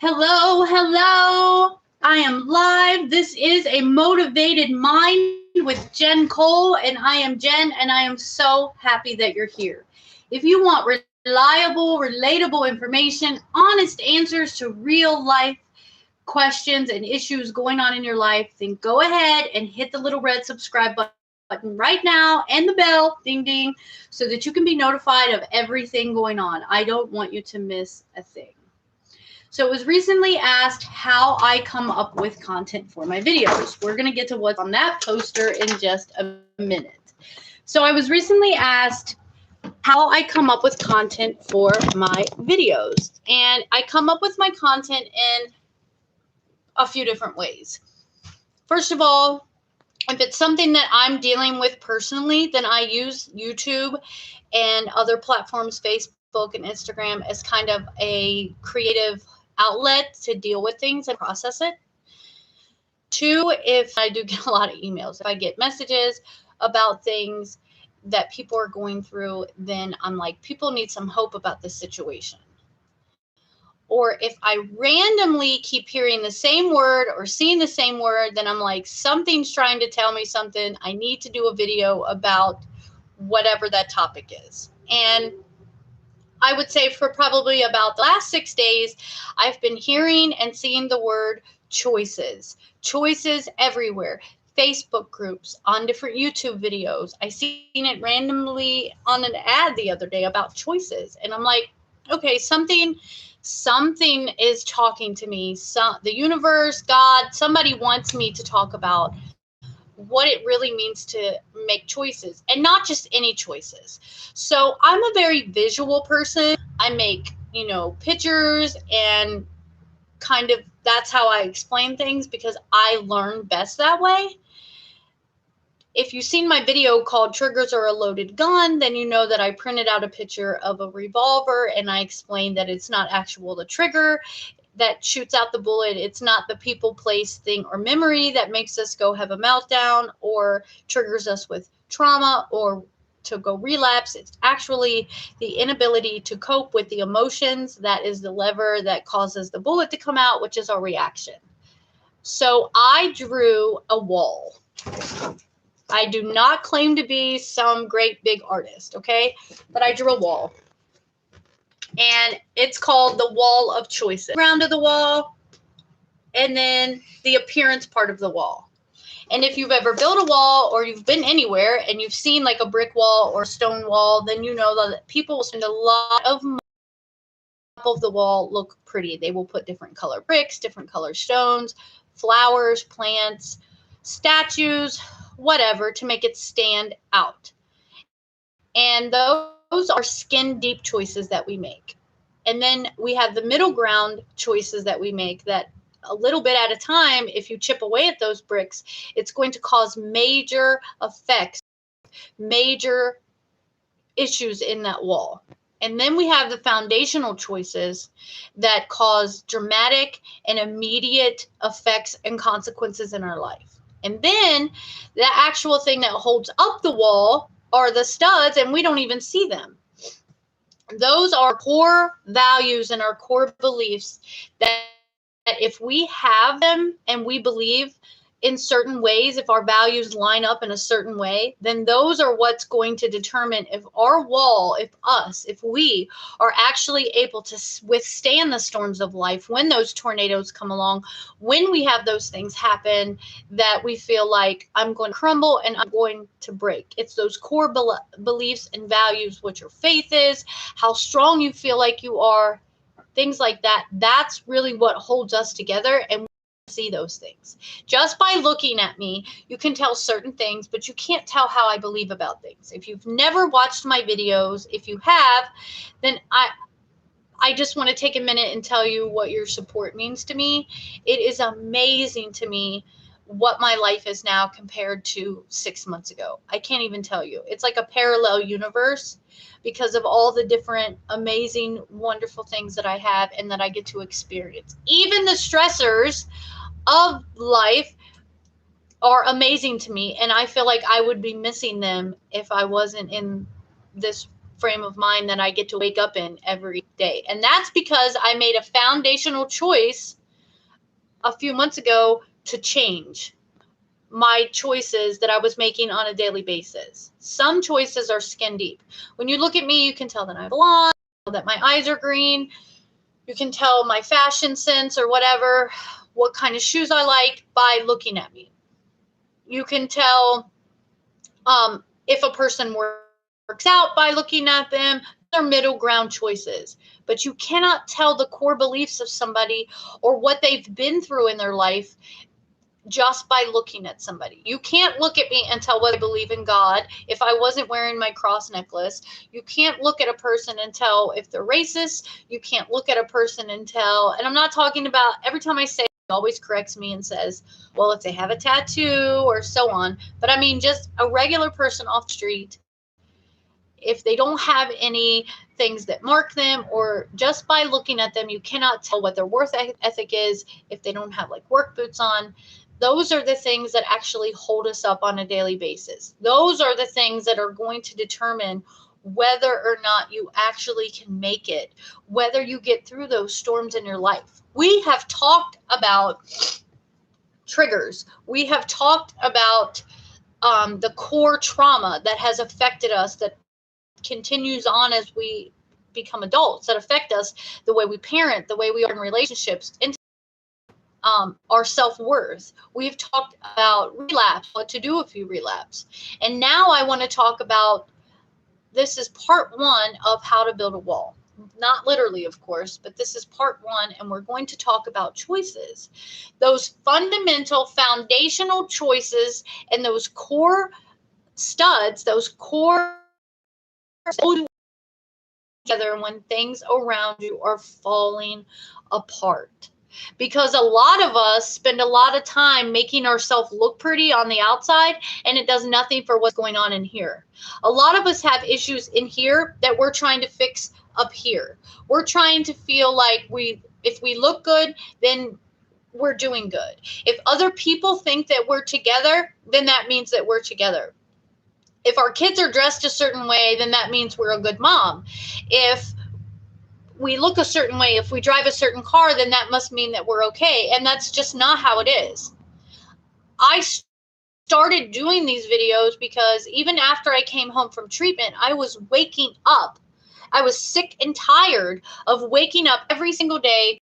Hello, hello. I am live. This is a motivated mind with Jen Cole, and I am Jen, and I am so happy that you're here. If you want reliable, relatable information, honest answers to real life questions and issues going on in your life, then go ahead and hit the little red subscribe button right now and the bell, ding ding, so that you can be notified of everything going on. I don't want you to miss a thing. So it was recently asked how I come up with content for my videos. We're going to get to what's on that poster in just a minute. So I was recently asked how I come up with content for my videos. And I come up with my content in a few different ways. First of all, if it's something that I'm dealing with personally, then I use YouTube and other platforms, Facebook and Instagram, as kind of a creative outlet to deal with things and process it. Two, if I do get a lot of emails, if I get messages about things that people are going through, then I'm like, people need some hope about this situation. Or if I randomly keep hearing the same word or seeing the same word, then I'm like, something's trying to tell me something. I need to do a video about whatever that topic is. And I would say for probably about the last 6 days, I've been hearing and seeing the word choices. Choices everywhere. Facebook groups, on different YouTube videos. I seen it randomly on an ad the other day about choices. And I'm like, okay, something is talking to me. The universe, God, somebody wants me to talk about what it really means to make choices, and not just any choices. So I'm a very visual person. I make, pictures, and kind of that's how I explain things because I learn best that way. If you've seen my video called Triggers Are a Loaded Gun, then you know that I printed out a picture of a revolver and I explained that it's not actual the trigger that shoots out the bullet. It's not the people, place, thing, or memory that makes us go have a meltdown or triggers us with trauma or to go relapse. It's actually the inability to cope with the emotions that is the lever that causes the bullet to come out, which is our reaction. So I drew a wall. I do not claim to be some great big artist, okay? But I drew a wall. And it's called the wall of choices. Ground of the wall, and then the appearance part of the wall. And if you've ever built a wall or you've been anywhere and you've seen like a brick wall or a stone wall, then you know that people will spend a lot of money of the wall look pretty. They will put different color bricks, different color stones, flowers, plants, statues, whatever, to make it stand out. And those are skin deep choices that we make. And then we have the middle ground choices that we make that a little bit at a time, if you chip away at those bricks, it's going to cause major effects, major issues in that wall. And then we have the foundational choices that cause dramatic and immediate effects and consequences in our life. And then the actual thing that holds up the wall are the studs, and we don't even see them. Those are core values and our core beliefs that if we have them and we believe in certain ways, if our values line up in a certain way, then those are what's going to determine if our wall, if we are actually able to withstand the storms of life when those tornadoes come along, when we have those things happen that we feel like I'm going to crumble and I'm going to break. It's those core beliefs and values, what your faith is, how strong you feel like you are, things like that. That's really what holds us together, and see those things. Just by looking at me, you can tell certain things, but you can't tell how I believe about things. If you've never watched my videos, if you have, then I just want to take a minute and tell you what your support means to me. It is amazing to me what my life is now compared to 6 months ago. I can't even tell you. It's like a parallel universe because of all the different amazing, wonderful things that I have and that I get to experience. Even the stressors of life are amazing to me, and I feel like I would be missing them if I wasn't in this frame of mind that I get to wake up in every day. And that's because I made a foundational choice a few months ago to change my choices that I was making on a daily basis. Some choices are skin deep. When you look at me, you can tell that I'm blonde, that my eyes are green. You can tell my fashion sense or whatever, what kind of shoes I like by looking at me. You can tell if a person works out by looking at them. They're middle ground choices. But you cannot tell the core beliefs of somebody or what they've been through in their life just by looking at somebody. You can't look at me and tell whether I believe in God if I wasn't wearing my cross necklace. You can't look at a person and tell if they're racist. You can't look at a person and tell, and I'm not talking about, every time I say, he always corrects me and says, well, if they have a tattoo or so on. But I mean, just a regular person off the street, if they don't have any things that mark them, or just by looking at them, you cannot tell what their work ethic is if they don't have like work boots on. Those are the things that actually hold us up on a daily basis. Those are the things that are going to determine whether or not you actually can make it, whether you get through those storms in your life. We have talked about triggers. We have talked about the core trauma that has affected us, that continues on as we become adults, that affect us, the way we parent, the way we are in relationships, and our self-worth. We've talked about relapse, what to do if you relapse. And now I want to talk about, this is part one of how to build a wall. Not literally, of course, but this is part one, and we're going to talk about choices. Those fundamental, foundational choices and those core studs, those core together when things around you are falling apart. Because a lot of us spend a lot of time making ourselves look pretty on the outside, and it does nothing for what's going on in here. A lot of us have issues in here that we're trying to fix up here. We're trying to feel like if we look good, then we're doing good. If other people think that we're together, then that means that we're together. If our kids are dressed a certain way, then that means we're a good mom. If we look a certain way, if we drive a certain car, then that must mean that we're okay. And that's just not how it is. I started doing these videos because even after I came home from treatment, I was waking up. I was sick and tired of waking up every single day,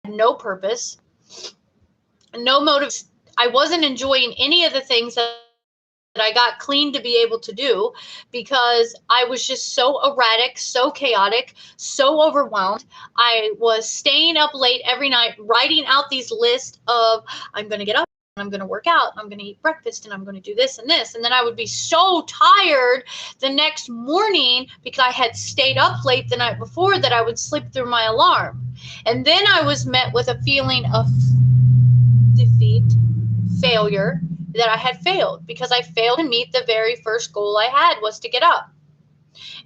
no purpose, no motive. I wasn't enjoying any of the things that I got clean to be able to do, because I was just so erratic, so chaotic, so overwhelmed. I was staying up late every night, writing out these lists of, I'm going to get up, I'm going to work out, I'm going to eat breakfast, and I'm going to do this and this. And then I would be so tired the next morning because I had stayed up late the night before that I would sleep through my alarm. And then I was met with a feeling of defeat, failure, that I had failed because I failed to meet the very first goal I had, was to get up.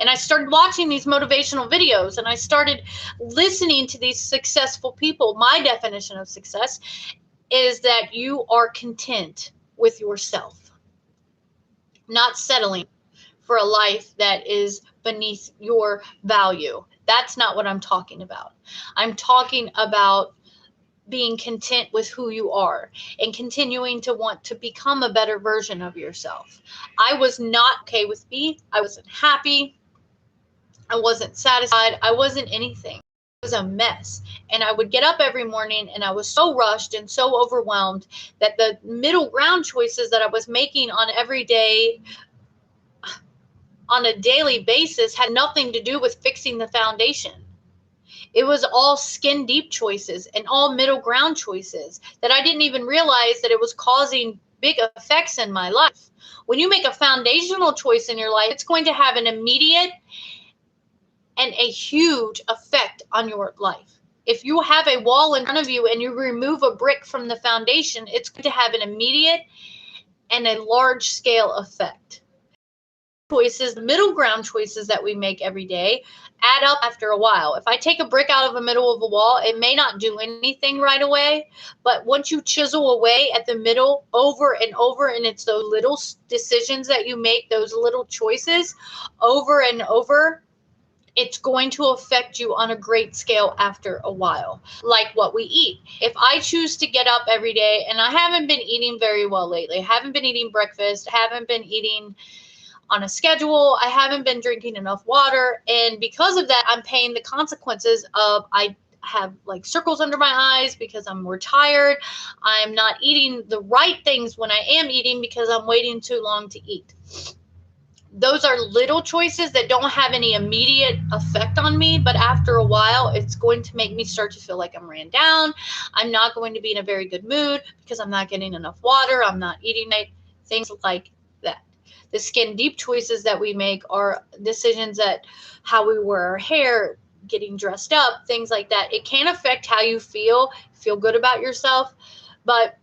And I started watching these motivational videos, and I started listening to these successful people. My definition of success is that you are content with yourself, not settling for a life that is beneath your value. That's not what I'm talking about. I'm talking about being content with who you are and continuing to want to become a better version of yourself. I was not okay with me. I wasn't happy. I wasn't satisfied. I wasn't anything. It was a mess. And I would get up every morning and I was so rushed and so overwhelmed that the middle ground choices that I was making on every day, on a daily basis, had nothing to do with fixing the foundation. It was all skin deep choices and all middle ground choices that I didn't even realize that it was causing big effects in my life. When you make a foundational choice in your life, it's going to have an immediate and a huge effect on your life. If you have a wall in front of you and you remove a brick from the foundation, it's going to have an immediate and a large scale effect. Choices, the middle ground choices that we make every day, add up after a while. If I take a brick out of the middle of a wall, it may not do anything right away, but once you chisel away at the middle over and over, and it's those little decisions that you make, those little choices over and over, it's going to affect you on a great scale after a while. Like what we eat. If I choose to get up every day, and I haven't been eating very well lately, haven't been eating breakfast, haven't been eating on a schedule, I haven't been drinking enough water, and because of that, I'm paying the consequences of I have like circles under my eyes because I'm more tired. I'm not eating the right things when I am eating because I'm waiting too long to eat. Those are little choices that don't have any immediate effect on me, but after a while, it's going to make me start to feel like I'm ran down. I'm not going to be in a very good mood because I'm not getting enough water. I'm not eating right. Things like that. The skin deep choices that we make are decisions that how we wear our hair, getting dressed up, things like that. It can affect how you feel good about yourself, but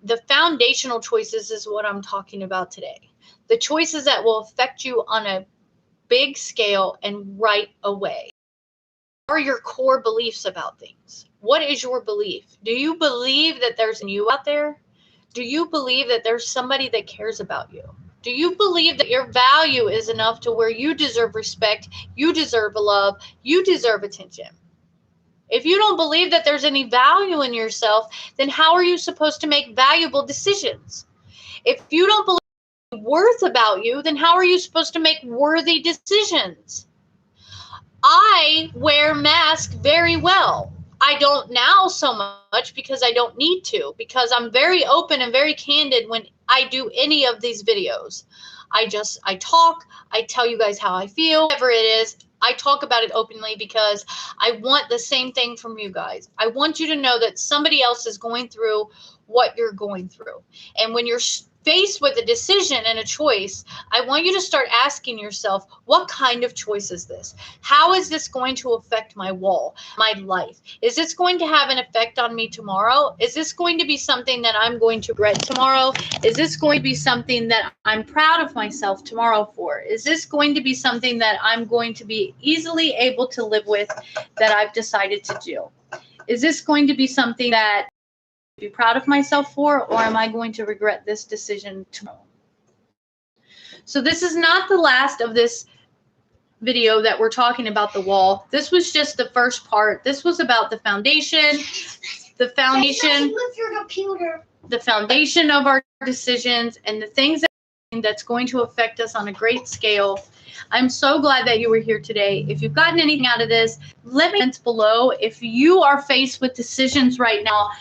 the foundational choices is what I'm talking about today. The choices that will affect you on a big scale and right away. What are your core beliefs about things? What is your belief? Do you believe that there's you out there? Do you believe that there's somebody that cares about you? Do you believe that your value is enough to where you deserve respect, you deserve love, you deserve attention? If you don't believe that there's any value in yourself, then how are you supposed to make valuable decisions? If you don't believe worth about you, then how are you supposed to make worthy decisions? I wear masks very well. I don't now so much because I don't need to, because I'm very open and very candid when I do any of these videos. I talk, I tell you guys how I feel, whatever it is. I talk about it openly because I want the same thing from you guys. I want you to know that somebody else is going through what you're going through. And when you're faced with a decision and a choice, I want you to start asking yourself, what kind of choice is this? How is this going to affect my wall, my life? Is this going to have an effect on me tomorrow? Is this going to be something that I'm going to regret tomorrow? Is this going to be something that I'm proud of myself tomorrow for? Is this going to be something that I'm going to be easily able to live with that I've decided to do? Is this going to be something that be proud of myself for, or am I going to regret this decision tomorrow? So this is not the last of this video that we're talking about the wall. This was just the first part. This was about the foundation of our decisions and the things that's going to affect us on a great scale. I'm so glad that you were here today. If you've gotten anything out of this, let me know below. If you are faced with decisions right now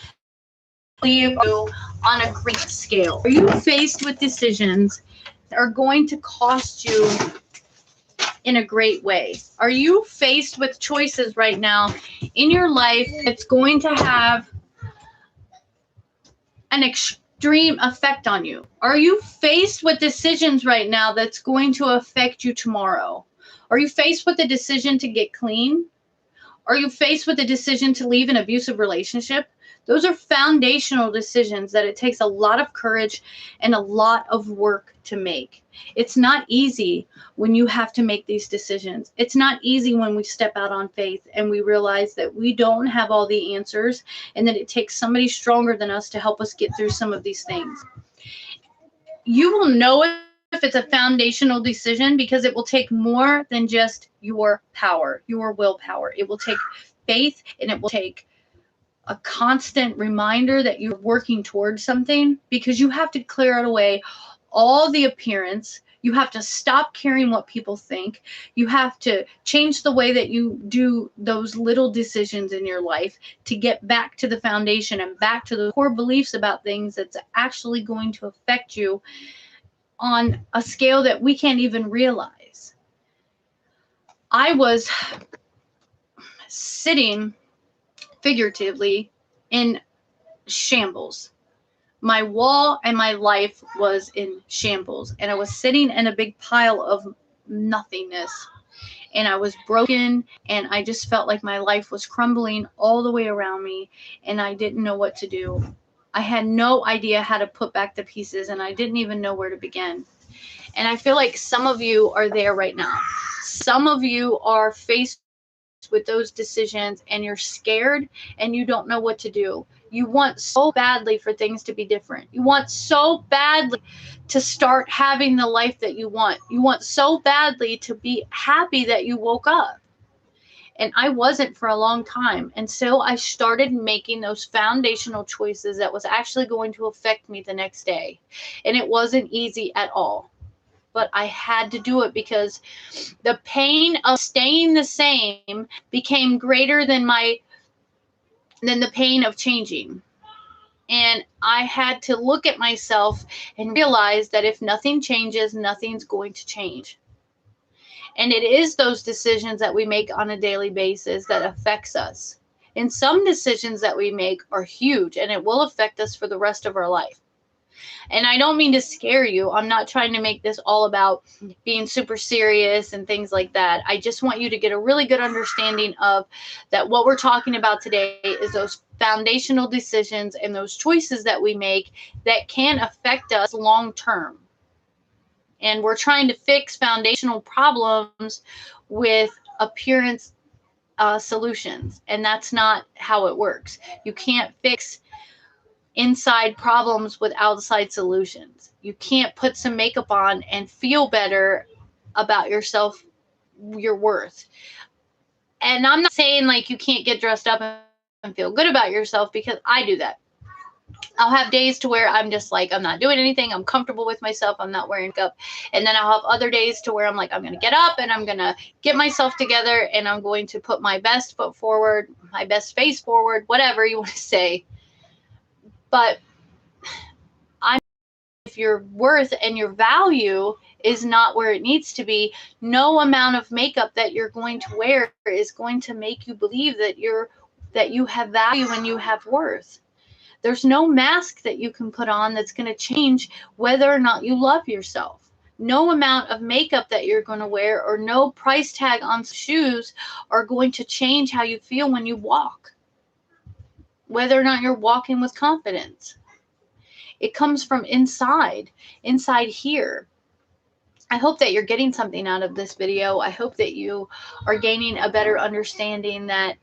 on a great scale, are you faced with decisions that are going to cost you in a great way? Are you faced with choices right now in your life that's going to have an extreme effect on you? Are you faced with decisions right now that's going to affect you tomorrow? Are you faced with a decision to get clean? Are you faced with a decision to leave an abusive relationship? Those are foundational decisions that it takes a lot of courage and a lot of work to make. It's not easy when you have to make these decisions. It's not easy when we step out on faith and we realize that we don't have all the answers and that it takes somebody stronger than us to help us get through some of these things. You will know if it's a foundational decision because it will take more than just your power, your willpower. It will take faith, and it will take a constant reminder that you're working towards something, because you have to clear it away all the appearance. You have to stop caring what people think. You have to change the way that you do those little decisions in your life to get back to the foundation and back to the core beliefs about things that's actually going to affect you on a scale that we can't even realize. I was sitting figuratively in shambles. My wall and my life was in shambles, and I was sitting in a big pile of nothingness, and I was broken, and I just felt like my life was crumbling all the way around me, and I didn't know what to do. I had no idea how to put back the pieces, and I didn't even know where to begin. And I feel like some of you are there right now. Some of you are faced with those decisions and you're scared and you don't know what to do. You want so badly for things to be different. You want so badly to start having the life that you want. You want so badly to be happy that you woke up. And I wasn't for a long time until I started making those foundational choices that was actually going to affect me the next day. And it wasn't easy at all. But I had to do it because the pain of staying the same became greater than the pain of changing. And I had to look at myself and realize that if nothing changes, nothing's going to change. And it is those decisions that we make on a daily basis that affects us. And some decisions that we make are huge, and it will affect us for the rest of our life. And I don't mean to scare you. I'm not trying to make this all about being super serious and things like that. I just want you to get a really good understanding of that what we're talking about today is those foundational decisions and those choices that we make that can affect us long term. And we're trying to fix foundational problems with appearance solutions. And that's not how it works. You can't fix inside problems with outside solutions. You can't put some makeup on and feel better about yourself, your worth. And I'm not saying like you can't get dressed up and feel good about yourself, because I do that. I'll have days to where I'm just like, I'm not doing anything. I'm comfortable with myself. I'm not wearing makeup. And then I'll have other days to where I'm like, I'm going to get up and I'm going to get myself together and I'm going to put my best foot forward, my best face forward, whatever you want to say. But if your worth and your value is not where it needs to be, no amount of makeup that you're going to wear is going to make you believe that you have value and you have worth. There's no mask that you can put on that's going to change whether or not you love yourself. No amount of makeup that you're going to wear or no price tag on shoes are going to change how you feel when you walk, whether or not you're walking with confidence. It comes from inside here. I hope that you're getting something out of this video. I hope that you are gaining a better understanding that,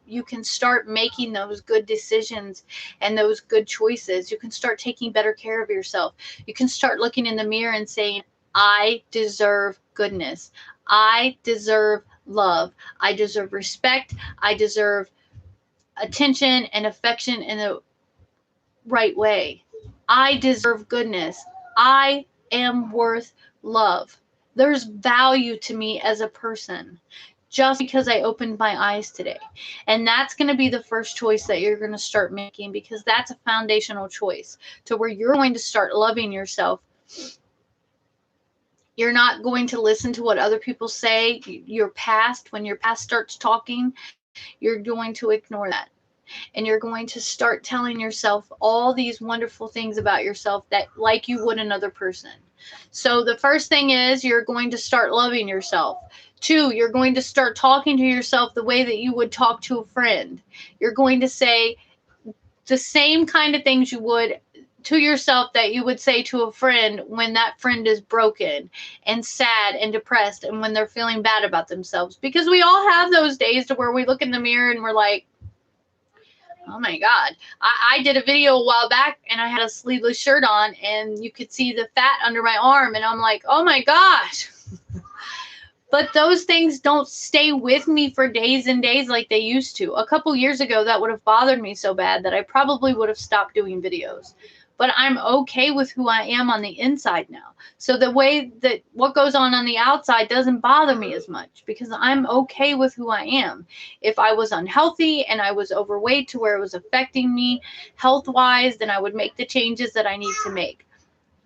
you can start making those good decisions and those good choices. You can start taking better care of yourself. You can start looking in the mirror and saying, I deserve goodness. I deserve love. I deserve respect. I deserve attention and affection in the right way. I deserve goodness. I am worth love. There's value to me as a person just because I opened my eyes today. And that's going to be the first choice that you're going to start making, because that's a foundational choice to where you're going to start loving yourself. You're not going to listen to what other people say. Your past, when your past starts talking, you're going to ignore that. And you're going to start telling yourself all these wonderful things about yourself that like you would another person. So the first thing is you're going to start loving yourself. 2, you're going to start talking to yourself the way that you would talk to a friend. You're going to say the same kind of things you would to yourself that you would say to a friend when that friend is broken and sad and depressed and when they're feeling bad about themselves. Because we all have those days to where we look in the mirror and we're like, oh my God. I did a video a while back and I had a sleeveless shirt on and you could see the fat under my arm and I'm like, oh my gosh. But those things don't stay with me for days and days like they used to. A couple years ago, that would have bothered me so bad that I probably would have stopped doing videos. But I'm okay with who I am on the inside now. So the way that what goes on the outside doesn't bother me as much because I'm okay with who I am. If I was unhealthy and I was overweight to where it was affecting me health-wise, then I would make the changes that I need to make.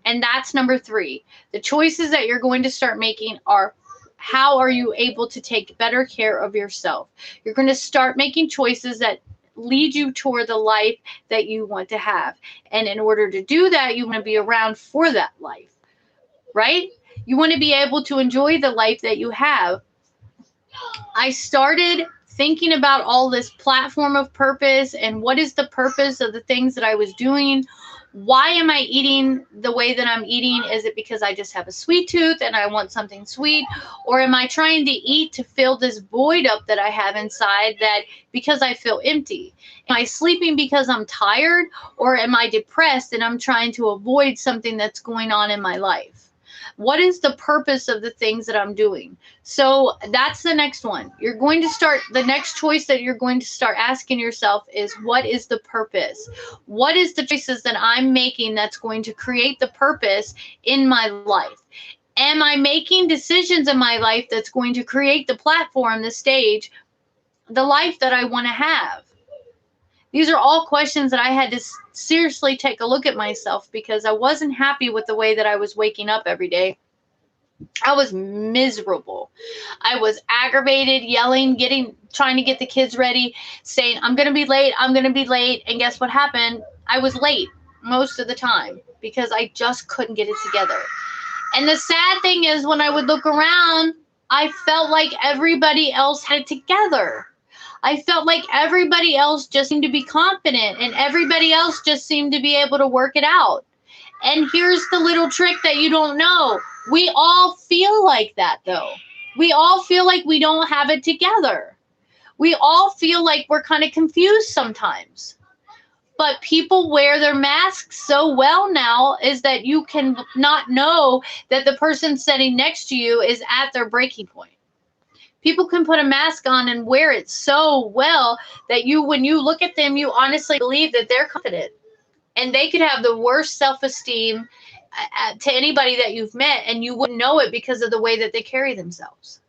And that's number 3. The choices that you're going to start making are, how are you able to take better care of yourself? You're going to start making choices that lead you toward the life that you want to have. And in order to do that, you want to be around for that life, right? You want to be able to enjoy the life that you have. I started thinking about all this platform of purpose and what is the purpose of the things that I was doing. Why am I eating the way that I'm eating? Is it because I just have a sweet tooth and I want something sweet? Or am I trying to eat to fill this void up that I have inside, that because I feel empty? Am I sleeping because I'm tired? Or am I depressed and I'm trying to avoid something that's going on in my life? What is the purpose of the things that I'm doing? So that's the next one. You're going to start, the next choice that you're going to start asking yourself is, what is the purpose? What is the choices that I'm making that's going to create the purpose in my life? Am I making decisions in my life that's going to create the platform, the stage, the life that I want to have? These are all questions that I had to seriously take a look at myself, because I wasn't happy with the way that I was waking up every day. I was miserable. I was aggravated, yelling, trying to get the kids ready, saying, I'm going to be late. I'm going to be late. And guess what happened? I was late most of the time because I just couldn't get it together. And the sad thing is, when I would look around, I felt like everybody else had it together. I felt like everybody else just seemed to be confident and everybody else just seemed to be able to work it out. And here's the little trick that you don't know. We all feel like that, though. We all feel like we don't have it together. We all feel like we're kind of confused sometimes. But people wear their masks so well now, is that you can not know that the person sitting next to you is at their breaking point. People can put a mask on and wear it so well that when you look at them, you honestly believe that they're confident. And they could have the worst self-esteem to anybody that you've met, and you wouldn't know it because of the way that they carry themselves.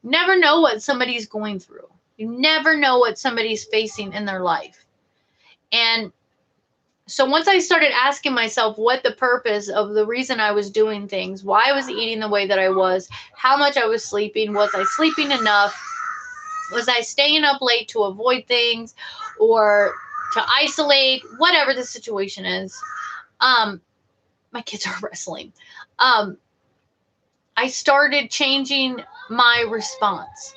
Never know what somebody's going through. You never know what somebody's facing in their life. And so once I started asking myself what the purpose of the reason I was doing things, why I was eating the way that I was, how much I was sleeping, was I sleeping enough, was I staying up late to avoid things or to isolate, whatever the situation is. My kids are wrestling. I started changing my response.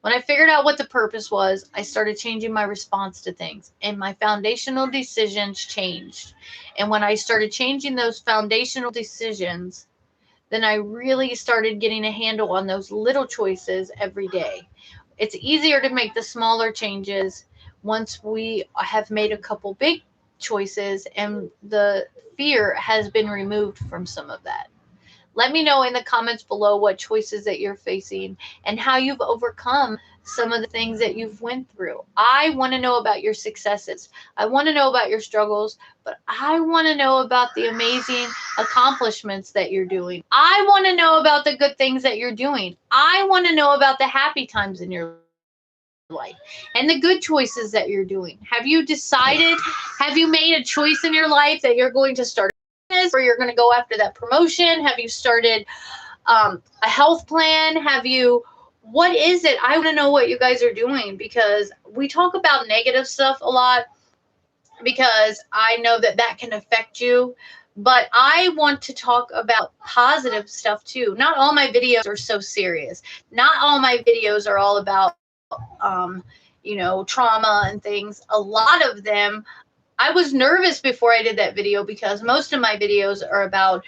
When I figured out what the purpose was, I started changing my response to things, and my foundational decisions changed. And when I started changing those foundational decisions, then I really started getting a handle on those little choices every day. It's easier to make the smaller changes once we have made a couple big choices and the fear has been removed from some of that. Let me know in the comments below what choices that you're facing and how you've overcome some of the things that you've went through. I want to know about your successes. I want to know about your struggles, but I want to know about the amazing accomplishments that you're doing. I want to know about the good things that you're doing. I want to know about the happy times in your life and the good choices that you're doing. Have you decided, have you made a choice in your life that you're going to start or you're going to go after that promotion? Have you started a health plan? What is it? I want to know what you guys are doing, because we talk about negative stuff a lot, because I know that that can affect you. But I want to talk about positive stuff too. Not all my videos are so serious. Not all my videos are all about, trauma and things. A lot of them, I was nervous before I did that video, because most of my videos are about,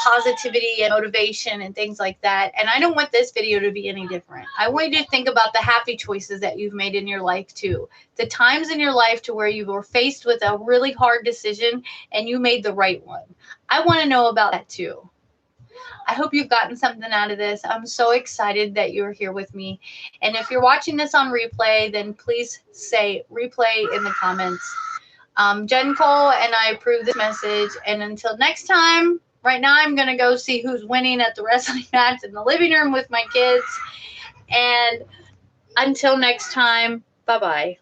positivity and motivation and things like that. And I don't want this video to be any different. I want you to think about the happy choices that you've made in your life too. The times in your life to where you were faced with a really hard decision and you made the right one. I want to know about that too. I hope you've gotten something out of this. I'm so excited that you're here with me. And if you're watching this on replay, then please say replay in the comments. Jen Cole, and I approve this message. And until next time, right now I'm going to go see who's winning at the wrestling match in the living room with my kids. And until next time, bye-bye.